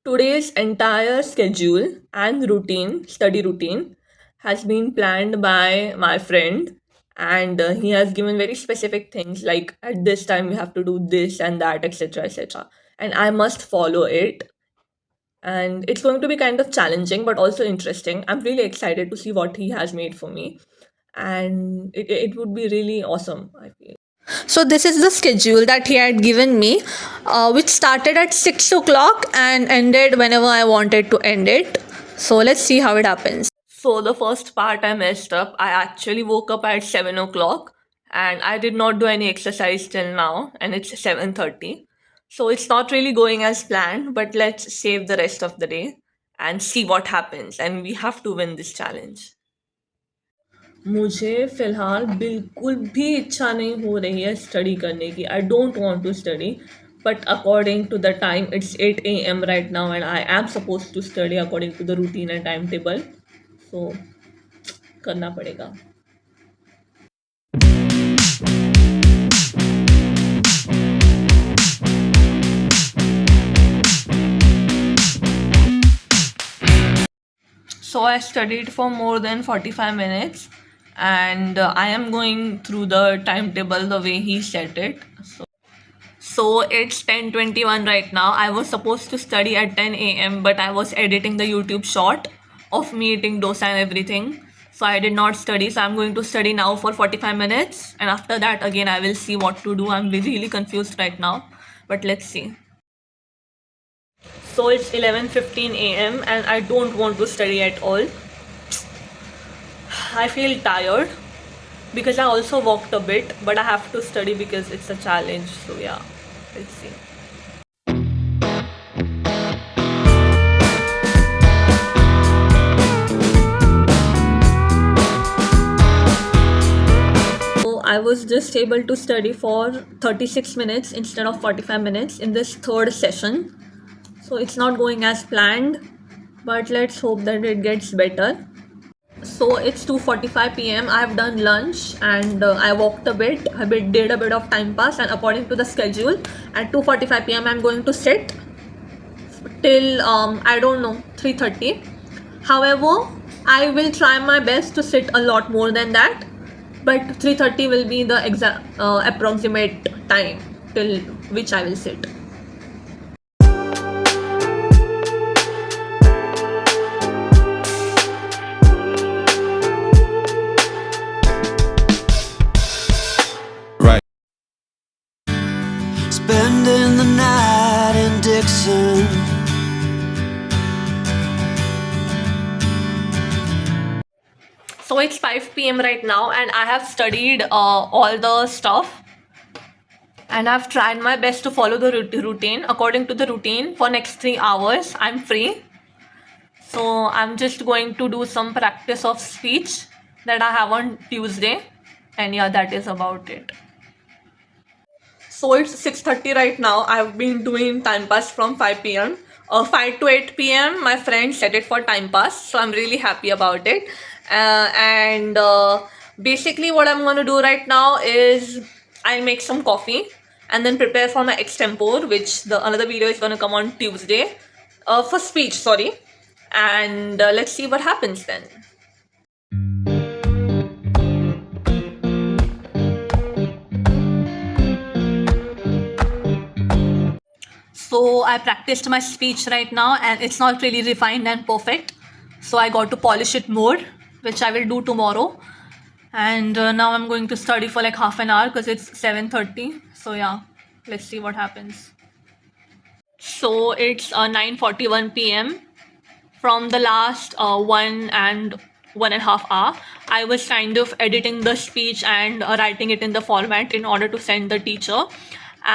Today's entire schedule and study routine, has been planned by my friend, and he has given very specific things like at this time you have to do this and that, etc., etc. And I must follow it. And it's going to be kind of challenging but also interesting. I'm really excited to see what he has made for me, and it would be really awesome, I feel. So this is the schedule that he had given me, which started at 6 o'clock and ended whenever I wanted to end it. So let's see how it happens. So the first part I messed up. I actually woke up at 7 o'clock and I did not do any exercise till now, and it's 7:30. So it's not really going as planned, but let's save the rest of the day and see what happens. And we have to win this challenge. मुझे फ़िलहाल बिल्कुल भी इच्छा नहीं हो रही है study करने की. I don't want to study, but according to the time it's 8 a.m. Right now and I am suppose to study according to the routine and time table. So करना पड़ेगा. So I studied for more than 45 minutes, and I am going through the timetable the way he set it. So it's 10:21 right now. I was supposed to study at 10 a.m., but I was editing the YouTube short of me eating dosa and everything. So I did not study. So I'm going to study now for 45 minutes, and after that again I will see what to do. I'm really confused right now, but let's see. So it's 11:15 a.m. and I don't want to study at all. I feel tired because I also walked a bit, but I have to study because it's a challenge. So yeah, let's see. So I was just able to study for 36 minutes instead of 45 minutes in this third session. So it's not going as planned, but let's hope that it gets better. So it's 2:45 p.m. I have done lunch and I walked a bit. Did a bit of time pass, and according to the schedule, at 2:45 p.m. I'm going to sit till I don't know 3:30. However, I will try my best to sit a lot more than that, but 3:30 will be the approximate time till which I will sit. Right. Spending the night in Dixon. So it's 5 p.m. right now, and I have studied all the stuff, and I've tried my best to follow the routine. According to the routine, for next 3 hours, I'm free. So I'm just going to do some practice of speech that I have on Tuesday, and yeah, that is about it. So it's 6:30 right now. I've been doing time pass from 5 p.m. 5 to 8 p.m. my friend set it for time pass, so I'm really happy about it. And basically what I'm gonna do right now is I'll make some coffee and then prepare for my extempore, which the another video is gonna come on Tuesday, for speech, sorry. And let's see what happens then. So I practiced my speech right now, and it's not really refined and perfect. So I got to polish it more, which I will do tomorrow. And now I'm going to study for like half an hour because it's 7:30. So yeah, let's see what happens. So it's 9:41 p.m. From the last 1.5 hour, I was kind of editing the speech and writing it in the format in order to send the teacher,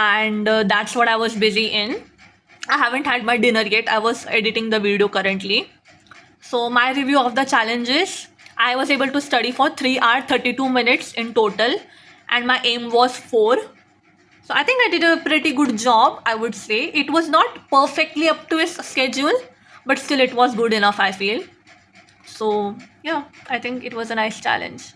and that's what I was busy in. I haven't had my dinner yet. I was editing the video currently. So my review of the challenge is I was able to study for 3 hours 32 minutes in total, and my aim was 4. So I think I did a pretty good job, I would say. It was not perfectly up to his schedule, but still it was good enough, I feel. So yeah, I think it was a nice challenge.